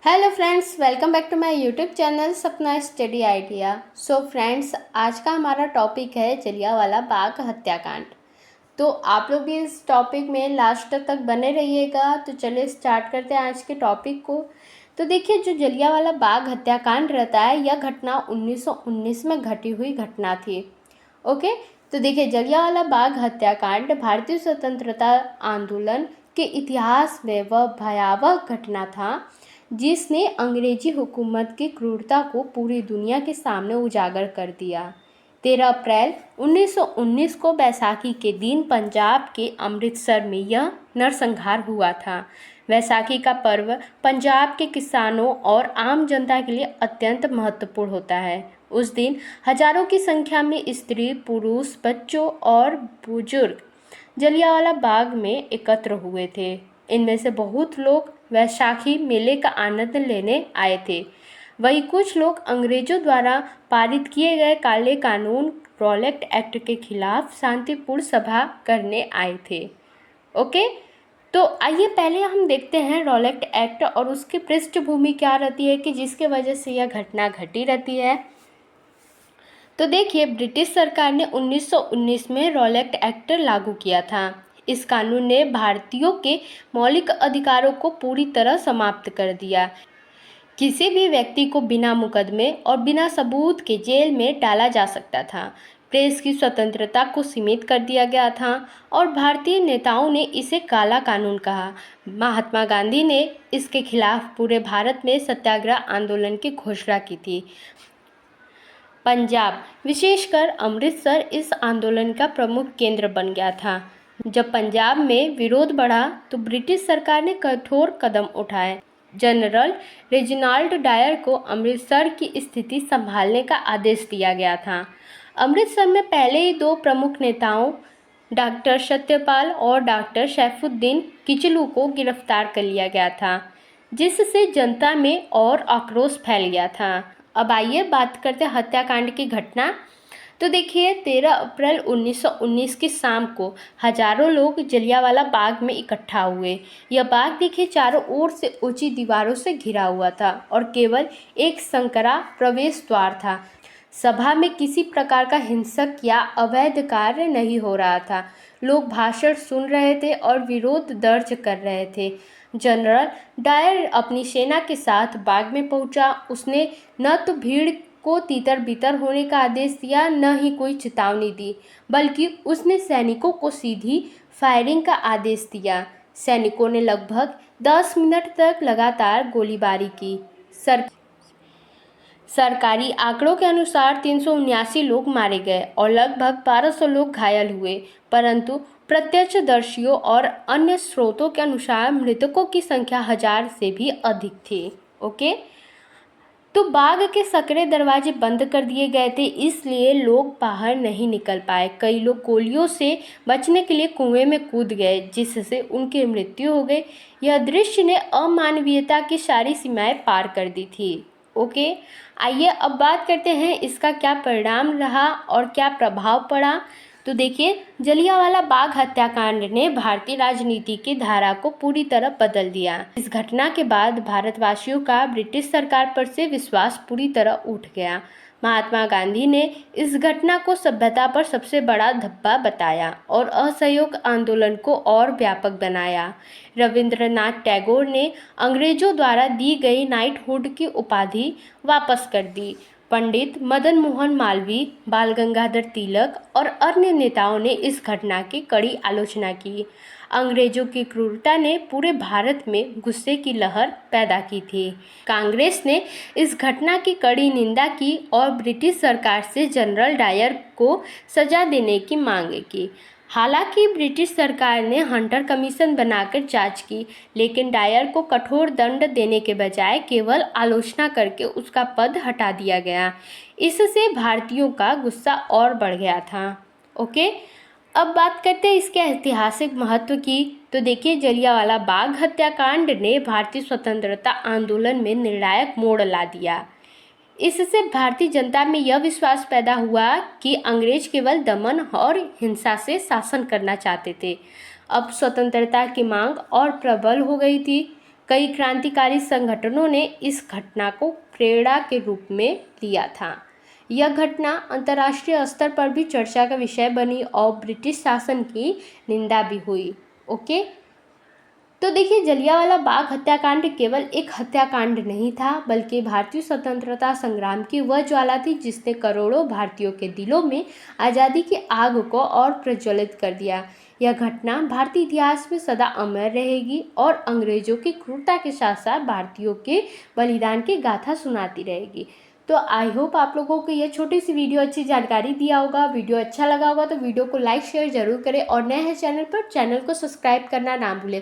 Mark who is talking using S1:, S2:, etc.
S1: Hello friends, welcome back to my YouTube channel Sapna study idea. So friends, आज का हमारा topic है जलियांवाला बाग हत्याकांड। तो आप लोग भी इस टॉपिक में लास्ट तक बने रहिएगा। तो चलिए स्टार्ट करते हैं आज के टॉपिक को। तो देखिए, जो जलियांवाला बाग हत्याकांड रहता है, यह घटना 1919 में घटी हुई घटना थी। ओके, तो देखिए, जलियांवाला बाग हत्याकांड भारतीय स्वतंत्रता आंदोलन के इतिहास में वह भयावह घटना था जिसने अंग्रेजी हुकूमत की क्रूरता को पूरी दुनिया के सामने उजागर कर दिया। 13 अप्रैल 1919 को बैसाखी के दिन पंजाब के अमृतसर में यह नरसंहार हुआ था। बैसाखी का पर्व पंजाब के किसानों और आम जनता के लिए अत्यंत महत्वपूर्ण होता है। उस दिन हजारों की संख्या में स्त्री, पुरुष, बच्चों और बुजुर्ग जलियांवाला बाग में एकत्र हुए थे। इनमें से बहुत लोग वैशाखी मेले का आनंद लेने आए थे। वहीं कुछ लोग अंग्रेजों द्वारा पारित किए गए काले कानून रॉलेट एक्ट के खिलाफ शांतिपूर्ण सभा करने आए थे। ओके, तो आइए पहले हम देखते हैं रॉलेट एक्ट और उसकी पृष्ठभूमि क्या रहती है कि जिसके वजह से यह घटना घटी रहती है। तो देखिए, ब्रिटिश सरकार ने 1919 में रॉलेट एक्ट लागू किया था। इस कानून ने भारतीयों के मौलिक अधिकारों को पूरी तरह समाप्त कर दिया। किसी भी व्यक्ति को बिना मुकदमे और बिना सबूत के जेल में डाला जा सकता था। प्रेस की स्वतंत्रता को सीमित कर दिया गया था और भारतीय नेताओं ने इसे काला कानून कहा। महात्मा गांधी ने इसके खिलाफ पूरे भारत में सत्याग्रह आंदोलन की घोषणा की थी। पंजाब, विशेषकर अमृतसर, इस आंदोलन का प्रमुख केंद्र बन गया था। जब पंजाब में विरोध बढ़ा तो ब्रिटिश सरकार ने कठोर कदम उठाए। जनरल रेजिनाल्ड डायर को अमृतसर की स्थिति संभालने का आदेश दिया गया था। अमृतसर में पहले ही दो प्रमुख नेताओं डॉक्टर सत्यपाल और डॉक्टर सैफुद्दीन किचलू को गिरफ्तार कर लिया गया था, जिससे जनता में और आक्रोश फैल गया था। अब आइए बात करते हैं हत्याकांड की घटना। तो देखिए, 13 अप्रैल 1919 की शाम को हजारों लोग जलियांवाला बाग में इकट्ठा हुए। यह बाग देखिए चारों ओर से ऊंची दीवारों से घिरा हुआ था और केवल एक संकरा प्रवेश द्वार था। सभा में किसी प्रकार का हिंसक या अवैध कार्य नहीं हो रहा था। लोग भाषण सुन रहे थे और विरोध दर्ज कर रहे थे। जनरल डायर अपनी सेना के साथ बाग में पहुंचा। उसने न तो भीड़ को तीतर बीतर होने का आदेश दिया, न ही कोई चेतावनी दी, बल्कि उसने सैनिकों को सीधी फायरिंग का आदेश दिया। सैनिकों ने लगभग 10 मिनट तक लगातार गोलीबारी की। सरकारी आंकड़ों के अनुसार 379 लोग मारे गए और लगभग 1200 लोग घायल हुए, परंतु प्रत्यक्षदर्शियों और अन्य स्रोतों के अनुसार मृतकों की संख्या 1000 से भी अधिक थी। ओके, तो बाग के सकरे दरवाजे बंद कर दिए गए थे, इसलिए लोग बाहर नहीं निकल पाए। कई लोग गोलियों से बचने के लिए कुएं में कूद गए, जिससे उनकी मृत्यु हो गई। यह दृश्य ने अमानवीयता की सारी सीमाएं पार कर दी थी। ओके, आइए अब बात करते हैं इसका क्या परिणाम रहा और क्या प्रभाव पड़ा। तो देखिए, जलियांवाला बाग हत्याकांड ने भारतीय राजनीति की धारा को पूरी तरह बदल दिया। इस घटना के बाद भारतवासियों का ब्रिटिश सरकार पर से विश्वास पूरी तरह उठ गया। महात्मा गांधी ने इस घटना को सभ्यता पर सबसे बड़ा धब्बा बताया और असहयोग आंदोलन को और व्यापक बनाया। रविंद्रनाथ टैगोर ने अंग्रेजों द्वारा दी गई नाइटहुड की उपाधि वापस कर दी। पंडित मदन मोहन मालवीय, बाल गंगाधर तिलक और अन्य नेताओं ने इस घटना की कड़ी आलोचना की। अंग्रेजों की क्रूरता ने पूरे भारत में गुस्से की लहर पैदा की थी। कांग्रेस ने इस घटना की कड़ी निंदा की और ब्रिटिश सरकार से जनरल डायर को सजा देने की मांग की। हालांकि ब्रिटिश सरकार ने हंटर कमीशन बनाकर जांच की, लेकिन डायर को कठोर दंड देने के बजाय केवल आलोचना करके उसका पद हटा दिया गया। इससे भारतीयों का गुस्सा और बढ़ गया था। ओके, अब बात करते हैं इसके ऐतिहासिक महत्व की। तो देखिए, जलियांवाला बाग हत्याकांड ने भारतीय स्वतंत्रता आंदोलन में निर्णायक मोड़ ला दिया। इससे भारतीय जनता में यह विश्वास पैदा हुआ कि अंग्रेज केवल दमन और हिंसा से शासन करना चाहते थे। अब स्वतंत्रता की मांग और प्रबल हो गई थी। कई क्रांतिकारी संगठनों ने इस घटना को प्रेरणा के रूप में लिया था। यह घटना अंतर्राष्ट्रीय स्तर पर भी चर्चा का विषय बनी और ब्रिटिश शासन की निंदा भी हुई। ओके, तो देखिए, जलियांवाला बाग हत्याकांड केवल एक हत्याकांड नहीं था, बल्कि भारतीय स्वतंत्रता संग्राम की वह ज्वाला थी जिसने करोड़ों भारतीयों के दिलों में आज़ादी की आग को और प्रज्वलित कर दिया। यह घटना भारतीय इतिहास में सदा अमर रहेगी और अंग्रेजों की क्रूरता के साथ साथ भारतीयों के बलिदान की गाथा सुनाती रहेगी। तो आई होप आप लोगों को यह छोटी सी वीडियो अच्छी जानकारी दिया होगा। वीडियो अच्छा लगा होगा तो वीडियो को लाइक शेयर जरूर करें और नए हैं चैनल पर, चैनल को सब्सक्राइब करना ना भूलें।